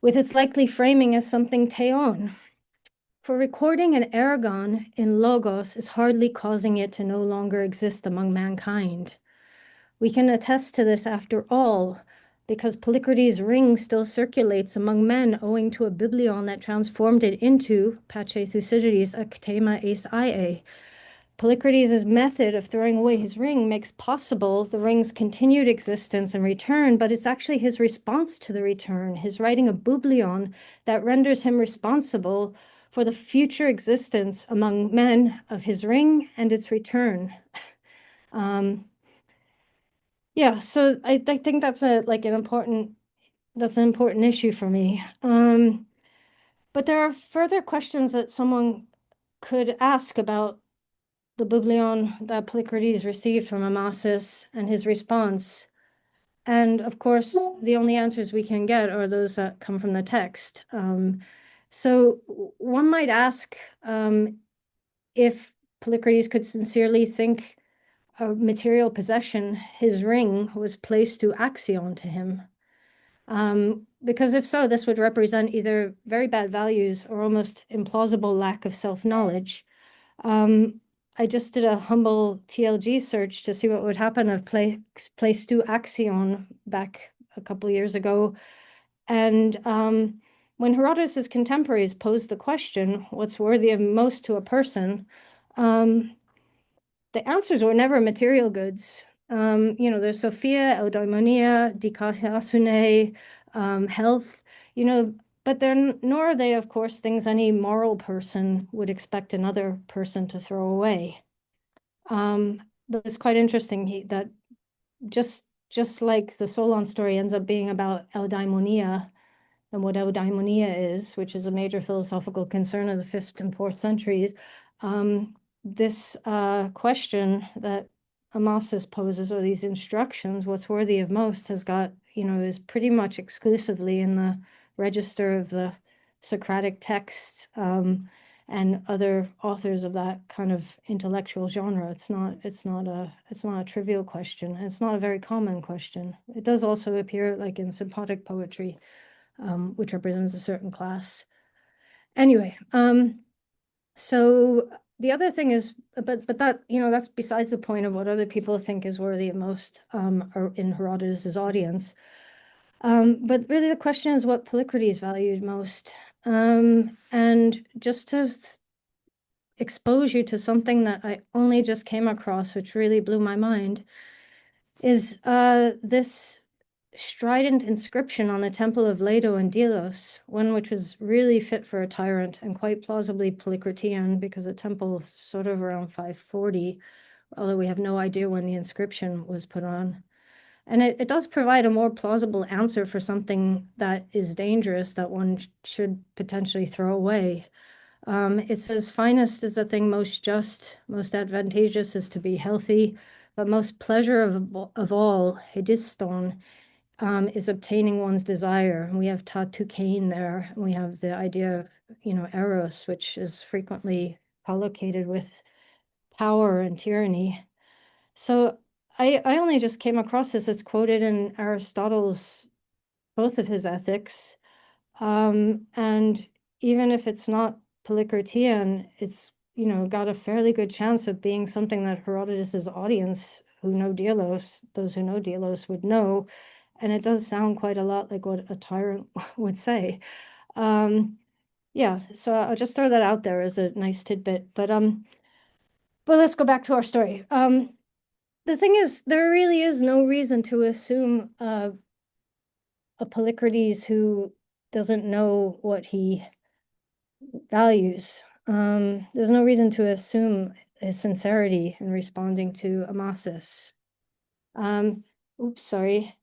with its likely framing as something theon. For recording an ergon in logos is hardly causing it to no longer exist among mankind. We can attest to this after all, because Polycrates' ring still circulates among men owing to a biblion that transformed it into, Pace Thucydides, a ktema eis ie. Polycrates' method of throwing away his ring makes possible the ring's continued existence and return, but it's actually his response to the return, his writing a biblion, that renders him responsible for the future existence among men of his ring and its return. Yeah, so I think that's an important issue for me. But there are further questions that someone could ask about the biblion that Polycrates received from Amasis and his response. And of course, the only answers we can get are those that come from the text. So one might ask if Polycrates could sincerely think a material possession, his ring, was placed to axion to him. Because if so, this would represent either very bad values or almost implausible lack of self-knowledge. I just did a humble TLG search to see what would happen if placed to axion back a couple of years ago. And when Herodotus' contemporaries posed the question, what's worthy of most to a person, the answers were never material goods. There's Sophia, eudaimonia, dikaiosune, health, but nor are they, of course, things any moral person would expect another person to throw away. But it's quite interesting that just like the Solon story ends up being about eudaimonia and what eudaimonia is, which is a major philosophical concern of the 5th and 4th centuries, this question that Amasis poses, or these instructions, what's worthy of most, has got, is pretty much exclusively in the register of the Socratic texts and other authors of that kind of intellectual genre. It's not a trivial question. It's not a very common question. It does also appear like in sympotic poetry, which represents a certain class. Anyway, so the other thing is, but that, that's besides the point of what other people think is worthy of most or in Herodotus's audience. But really the question is what Polycrates valued most. And just to expose you to something that I only just came across, which really blew my mind, is this strident inscription on the temple of Leto in Delos, one which was really fit for a tyrant and quite plausibly Polycratean, because the temple sort of around 540, although we have no idea when the inscription was put on. And it does provide a more plausible answer for something that is dangerous that one should potentially throw away. It says, finest is the thing most just, most advantageous is to be healthy, but most pleasure of all, hediston, is obtaining one's desire. And we have ta tukain there. And we have the idea of, eros, which is frequently collocated with power and tyranny. So I only just came across this. It's quoted in Aristotle's, both of his ethics. And even if it's not Polycratean, it's, got a fairly good chance of being something that Herodotus's audience who know Delos, those who know Delos would know. And it does sound quite a lot like what a tyrant would say. Yeah, so I'll just throw that out there as a nice tidbit. But let's go back to our story. The thing is, there really is no reason to assume a Polycrates who doesn't know what he values. There's no reason to assume his sincerity in responding to Amasis. Oops, sorry.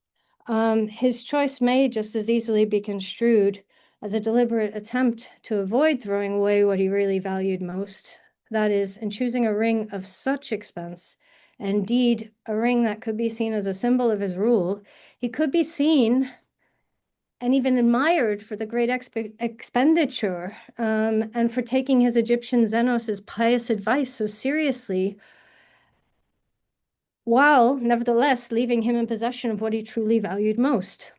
His choice may just as easily be construed as a deliberate attempt to avoid throwing away what he really valued most. That is, in choosing a ring of such expense, and indeed a ring that could be seen as a symbol of his rule, he could be seen and even admired for the great expenditure, and for taking his Egyptian Xenos' pious advice so seriously, while nevertheless leaving him in possession of what he truly valued most.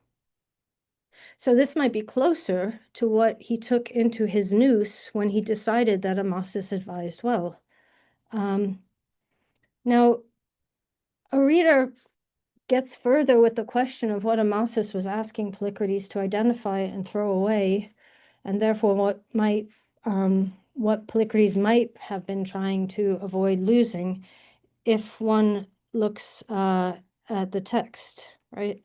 So this might be closer to what he took into his noose when he decided that Amasis advised well. Now, a reader gets further with the question of what Amasis was asking Polycrates to identify and throw away, and therefore what Polycrates might have been trying to avoid losing if one looks at the text, right?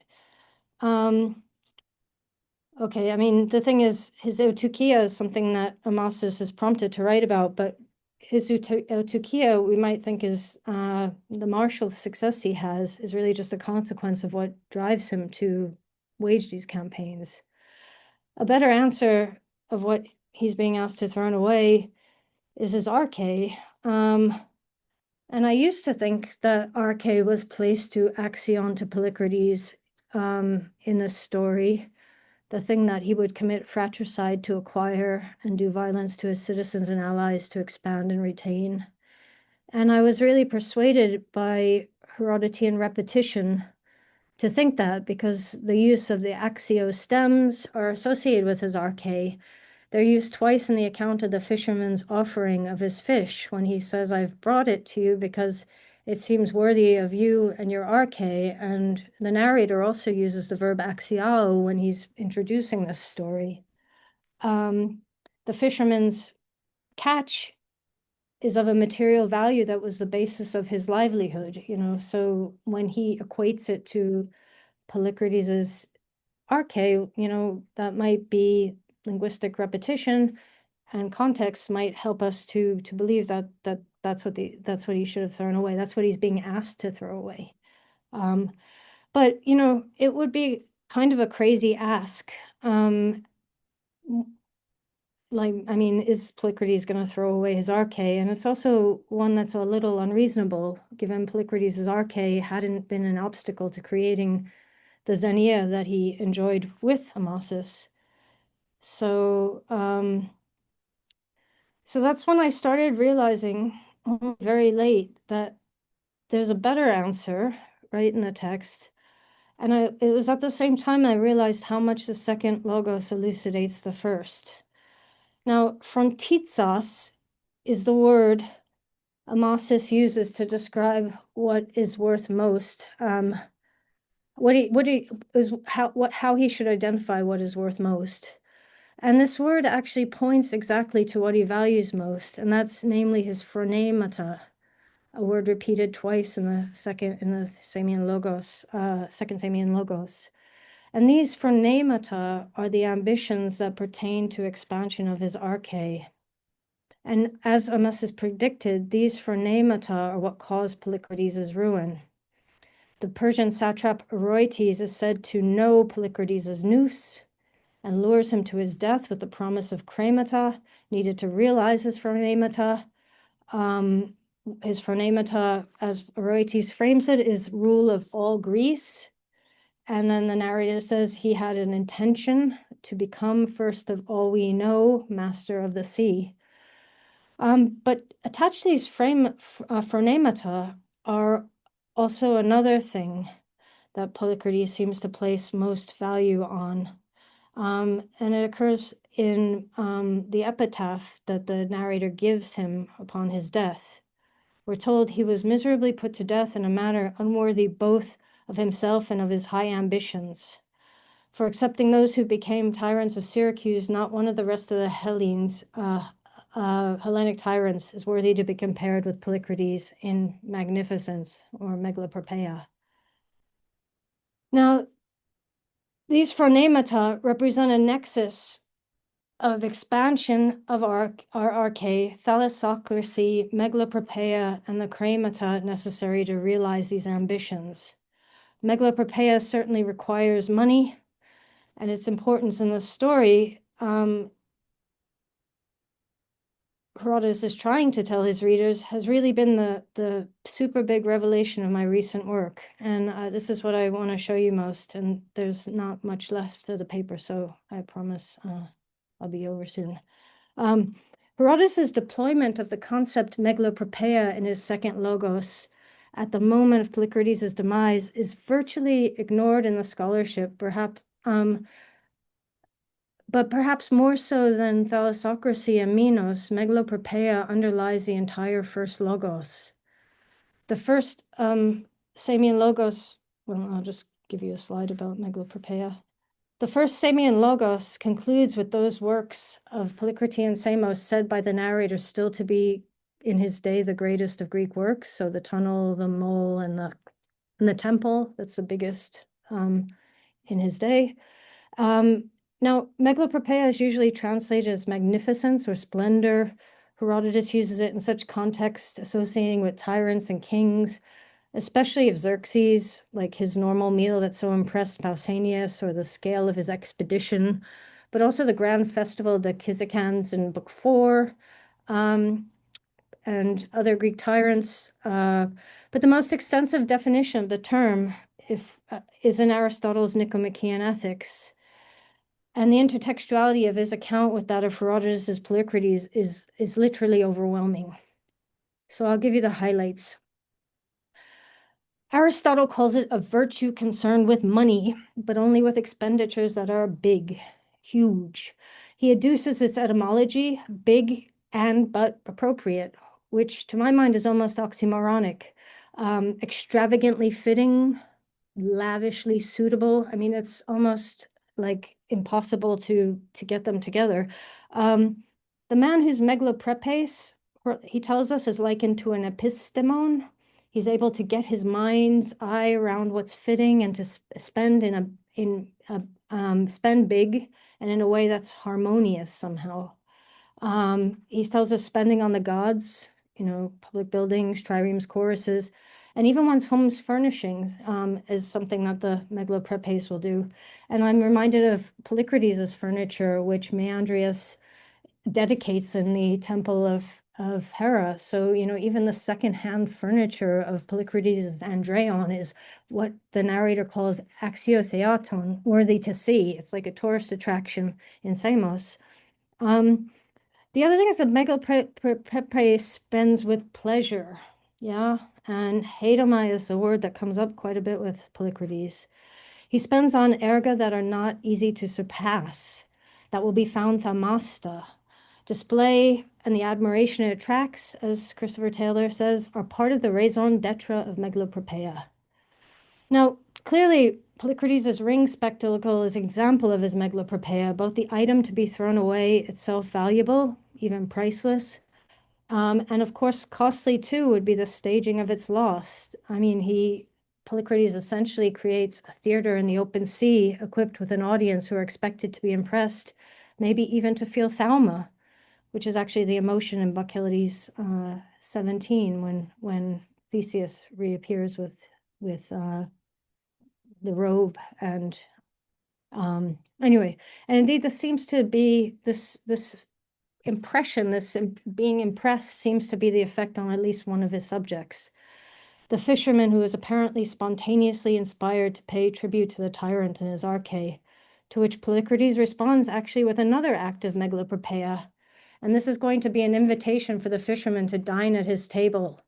Okay, I mean, the thing is, his Eutychia is something that Amasis is prompted to write about, but his Eutychia, we might think is the martial success he has is really just a consequence of what drives him to wage these campaigns. A better answer of what he's being asked to throw away is his arche. And I used to think that arche was placed to Axion to Polycrates in this story, the thing that he would commit fratricide to acquire and do violence to his citizens and allies to expand and retain. And I was really persuaded by Herodotean repetition to think that, because the use of the axio stems are associated with his arche. They're used twice in the account of the fisherman's offering of his fish, when he says, "I've brought it to you because it seems worthy of you and your arche." And the narrator also uses the verb axiao when he's introducing this story. The fisherman's catch is of a material value that was the basis of his livelihood, so when he equates it to Polycrates's arche, that might be linguistic repetition, and context might help us to believe that that's what he should have thrown away. That's what he's being asked to throw away. But it would be kind of a crazy ask. I mean, is Polycrates going to throw away his arche? And it's also one that's a little unreasonable, given Polycrates' arche hadn't been an obstacle to creating the xenia that he enjoyed with Amasis. So, so that's when I started realizing very late that there's a better answer right in the text. And it was at the same time I realized how much the second logos elucidates the first. Now, frontizas is the word Amasis uses to describe what is worth most. How he should identify what is worth most. And this word actually points exactly to what he values most, and that's namely his phronemata, a word repeated twice in the Samian logos, second Samian logos. And these phronemata are the ambitions that pertain to expansion of his arche. And as Amasis predicted, these phronemata are what caused Polycrates' ruin. The Persian satrap Herodotus is said to know Polycrates' noose and lures him to his death with the promise of kremata needed to realize his phronemata. His phronemata, as Herodotus frames it, is rule of all Greece. And then the narrator says he had an intention to become first of all we know, master of the sea. But attached to these phronemata are also another thing that Polycrates seems to place most value on. And it occurs in the epitaph that the narrator gives him upon his death. We're told he was miserably put to death in a manner unworthy both of himself and of his high ambitions. For accepting those who became tyrants of Syracuse, not one of the rest of the Hellenes, Hellenic tyrants, is worthy to be compared with Polycrates in magnificence or megalopropeia. Now, these phronemata represent a nexus of expansion of our arche, thalassocracy, megalopropeia, and the chremata necessary to realize these ambitions. Megalopropeia certainly requires money, and its importance in the story, Herodotus is trying to tell his readers, has really been the super big revelation of my recent work. And this is what I want to show you most. And there's not much left of the paper, so I promise I'll be over soon. Herodotus' deployment of the concept megalopropeia in his second logos at the moment of Polycrates' demise is virtually ignored in the scholarship, but perhaps more so than thalassocracy and Minos, megalopropeia underlies the entire first logos. The first Samian logos, well, I'll just give you a slide about megalopropeia. The first Samian logos concludes with those works of Polycrates and Samos said by the narrator still to be in his day the greatest of Greek works. So the tunnel, the mole, and the temple, that's the biggest in his day. Now, megalopropeia is usually translated as magnificence or splendor. Herodotus uses it in such context associating with tyrants and kings, especially of Xerxes, like his normal meal that so impressed Pausanias, or the scale of his expedition, but also the grand festival of the Cyzicans in Book 4, and other Greek tyrants. But the most extensive definition of the term is in Aristotle's Nicomachean Ethics. And the intertextuality of his account with that of Herodotus' Polycrates is literally overwhelming. So I'll give you the highlights. Aristotle calls it a virtue concerned with money, but only with expenditures that are big, huge. He adduces its etymology, big and but appropriate, which to my mind is almost oxymoronic. Extravagantly fitting, lavishly suitable. I mean, it's almost like impossible to get them together. The man who's megaloprepes, he tells us, is likened to an epistemon. He's able to get his mind's eye around what's fitting and to spend spend big and in a way that's harmonious somehow. He tells us spending on the gods, public buildings, triremes, choruses, and even one's home's furnishings is something that the megaloprepes will do. And I'm reminded of Polycrates' furniture, which Meandrius dedicates in the temple of Hera. So, even the secondhand furniture of Polycrates' Andreion is what the narrator calls axiotheaton, worthy to see. It's like a tourist attraction in Samos. The other thing is that megalopropeia spends with pleasure. Yeah, and heidomai is a word that comes up quite a bit with Polycrates. He spends on erga that are not easy to surpass, that will be found thamasta. Display and the admiration it attracts, as Christopher Taylor says, are part of the raison d'etre of megalopropeia. Now, clearly, Polycrates' ring spectacle is an example of his megalopropeia, both the item to be thrown away itself valuable, even priceless, and of course, costly too would be the staging of its loss. I mean, Polycrates essentially creates a theater in the open sea, equipped with an audience who are expected to be impressed, maybe even to feel thauma, which is actually the emotion in Bacchylides 17 when Theseus reappears with the robe. And anyway, and indeed, this seems to be this impression, this being impressed seems to be the effect on at least one of his subjects. The fisherman who is apparently spontaneously inspired to pay tribute to the tyrant in his arche, to which Polycrates responds actually with another act of megalopropeia. And this is going to be an invitation for the fisherman to dine at his table.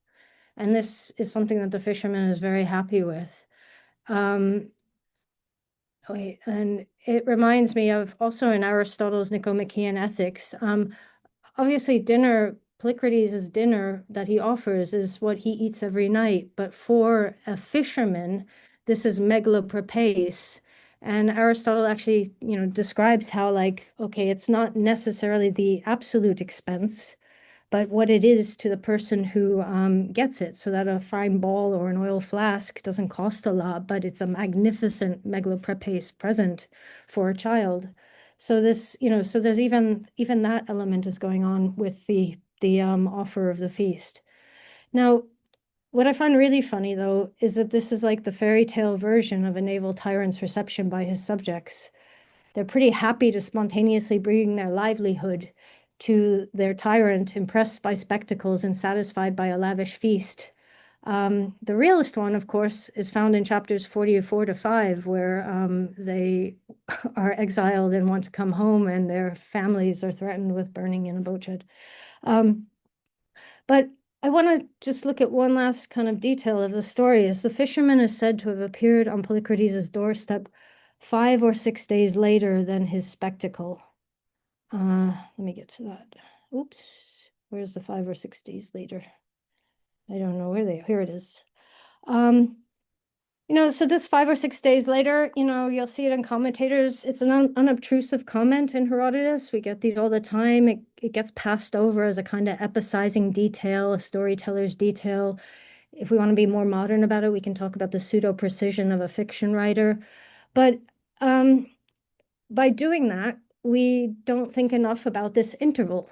And this is something that the fisherman is very happy with. Um, and it reminds me of also in Aristotle's Nicomachean Ethics. Obviously, Polycrates' dinner that he offers is what he eats every night. But for a fisherman, this is megalopropeis. And Aristotle actually, describes how, like, okay, it's not necessarily the absolute expense, but what it is to the person who gets it, so that a fine ball or an oil flask doesn't cost a lot, but it's a magnificent megaloprepes present for a child. So this, so there's even that element is going on with the offer of the feast. Now, what I find really funny, though, is that this is like the fairy tale version of a naval tyrant's reception by his subjects. They're pretty happy to spontaneously bring their livelihood to their tyrant, impressed by spectacles and satisfied by a lavish feast. The realest one, of course, is found in chapters 44 to 5, where they are exiled and want to come home, and their families are threatened with burning in a boat shed. But I want to just look at one last kind of detail of the story. As the fisherman is said to have appeared on Polycrates' doorstep 5 or 6 days later than his spectacle. Let me get to that. Oops, where's the 5 or 6 days later? I don't know where they are. Here it is. So this 5 or 6 days later, you'll see it in commentators. It's an unobtrusive comment in Herodotus. We get these all the time. It gets passed over as a kind of epicizing detail, a storyteller's detail. If we want to be more modern about it, we can talk about the pseudo-precision of a fiction writer. But by doing that, we don't think enough about this interval.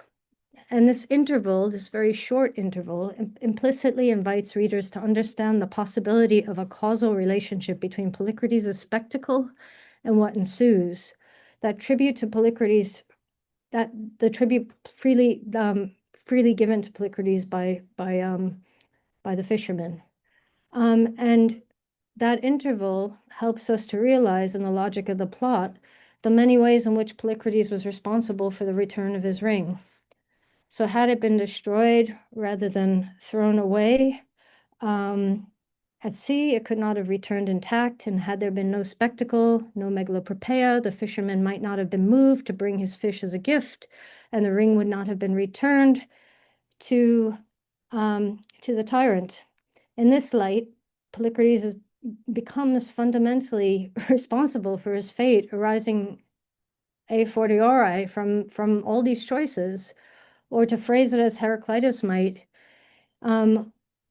And this interval, this very short interval, implicitly invites readers to understand the possibility of a causal relationship between Polycrates' spectacle and what ensues. That tribute to Polycrates, that the tribute freely given to Polycrates by the fishermen. And that interval helps us to realize in the logic of the plot the many ways in which Polycrates was responsible for the return of his ring. So had it been destroyed rather than thrown away at sea, it could not have returned intact. And had there been no spectacle, no megalopropeia, the fisherman might not have been moved to bring his fish as a gift, and the ring would not have been returned to the tyrant. In this light, Polycrates becomes fundamentally responsible for his fate, arising a fortiori from all these choices. Or to phrase it as Heraclitus might,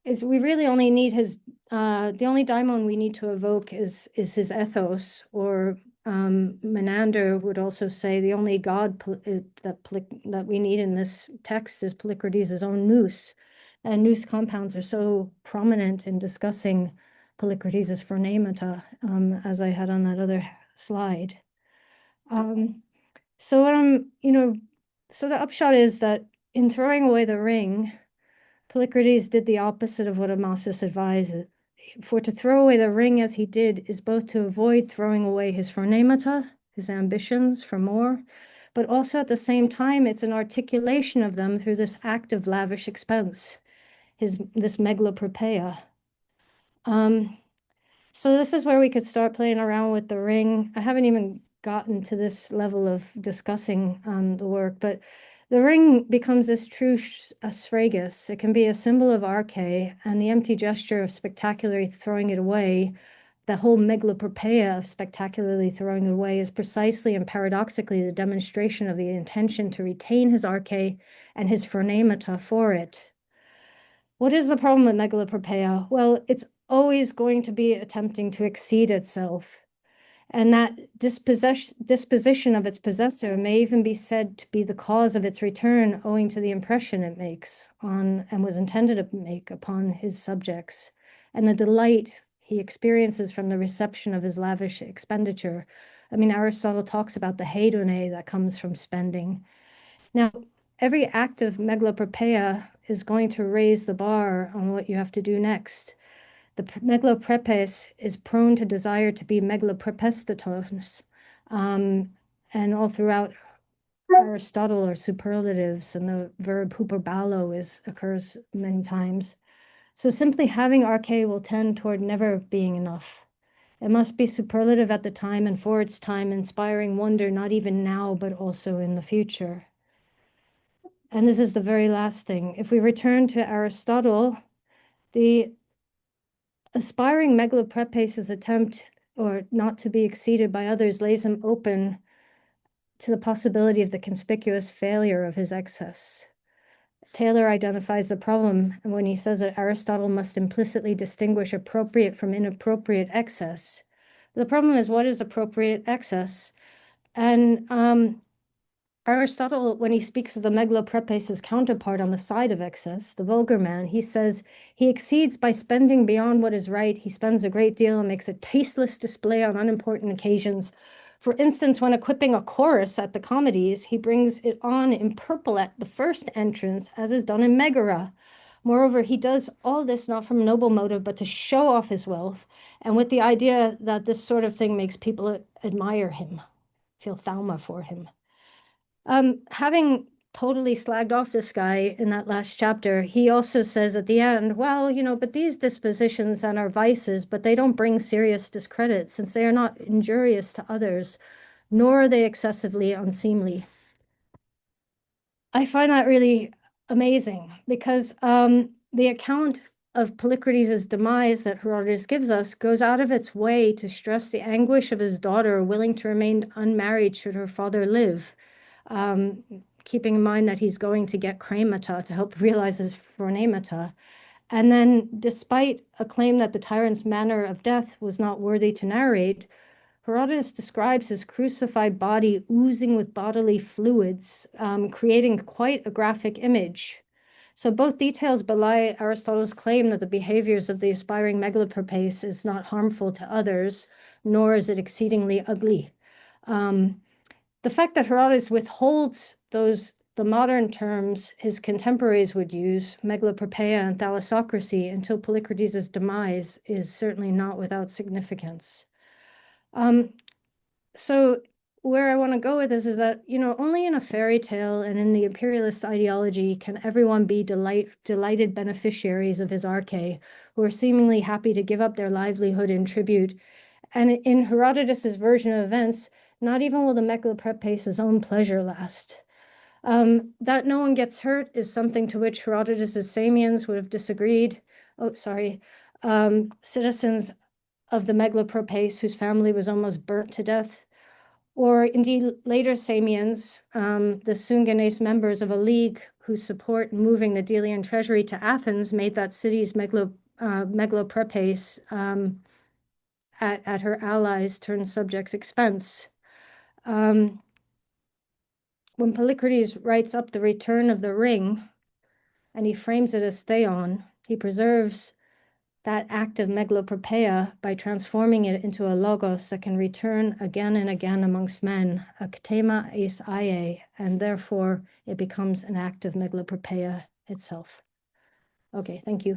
is we really only need the only daimon we need to evoke is his ethos, or Menander would also say the only god that we need in this text is Polycrates' own nous. And nous compounds are so prominent in discussing Polycrates' phronemata, as I had on that other slide. So the upshot is that in throwing away the ring, Polycrates did the opposite of what Amasis advised. For to throw away the ring as he did is both to avoid throwing away his phronemata, his ambitions for more, but also at the same time, it's an articulation of them through this act of lavish expense, this megalopropeia. So this is where we could start playing around with the ring. I haven't even gotten to this level of discussing the work, but the ring becomes this true asphagus. It can be a symbol of arche, and the empty gesture of spectacularly throwing it away, the whole megalopropeia of spectacularly throwing it away, is precisely and paradoxically the demonstration of the intention to retain his arche and his phronemata for it. What is the problem with megalopropeia? Well, it's always going to be attempting to exceed itself. And that disposition of its possessor may even be said to be the cause of its return, owing to the impression it makes on, and was intended to make upon, his subjects, and the delight he experiences from the reception of his lavish expenditure. I mean, Aristotle talks about the hedone that comes from spending. Now, every act of megalopropeia is going to raise the bar on what you have to do next. The megaloprepes is prone to desire to be megaloprepestatos, and all throughout Aristotle are superlatives, and the verb huperbalo occurs many times. So simply having arche will tend toward never being enough. It must be superlative at the time and for its time, inspiring wonder not even now, but also in the future. And this is the very last thing. If we return to Aristotle, the aspiring megaloprepace's attempt, or not to be exceeded by others, lays him open to the possibility of the conspicuous failure of his excess. Taylor identifies the problem when he says that Aristotle must implicitly distinguish appropriate from inappropriate excess. The problem is, what is appropriate excess? And Aristotle, when he speaks of the megaloprepace's counterpart on the side of excess, the vulgar man, he says he exceeds by spending beyond what is right. He spends a great deal and makes a tasteless display on unimportant occasions. For instance, when equipping a chorus at the comedies, he brings it on in purple at the first entrance, as is done in Megara. Moreover, he does all this not from noble motive, but to show off his wealth, and with the idea that this sort of thing makes people admire him, feel thauma for him. Having totally slagged off this guy in that last chapter, he also says at the end, well, but these dispositions and are vices, but they don't bring serious discredit since they are not injurious to others, nor are they excessively unseemly. I find that really amazing because the account of Polycrates' demise that Herodotus gives us goes out of its way to stress the anguish of his daughter willing to remain unmarried should her father live. Keeping in mind that he's going to get cremata to help realize his phronemata. And then, despite a claim that the tyrant's manner of death was not worthy to narrate, Herodotus describes his crucified body oozing with bodily fluids, creating quite a graphic image. So both details belie Aristotle's claim that the behaviors of the aspiring megaloprepace is not harmful to others, nor is it exceedingly ugly. The fact that Herodotus withholds the modern terms his contemporaries would use, megaloprepeia and thalassocracy, until Polycrates' demise is certainly not without significance. So where I want to go with this is that, only in a fairy tale and in the imperialist ideology can everyone be delighted beneficiaries of his arche, who are seemingly happy to give up their livelihood in tribute. And in Herodotus's version of events, not even will the megaloprepace's own pleasure last. That no one gets hurt is something to which Herodotus's Samians would have disagreed. Oh, sorry. Citizens of the megaloprepace whose family was almost burnt to death, or indeed later Samians, the Sunganese members of a league whose support in moving the Delian treasury to Athens made that city's megaloprepace at her allies' turned subjects' expense. When Polycrates writes up the return of the ring, and he frames it as theon, he preserves that act of megaloprepeia by transforming it into a logos that can return again and again amongst men, a ktema eis ie, and therefore it becomes an act of megaloprepeia itself. Okay, thank you.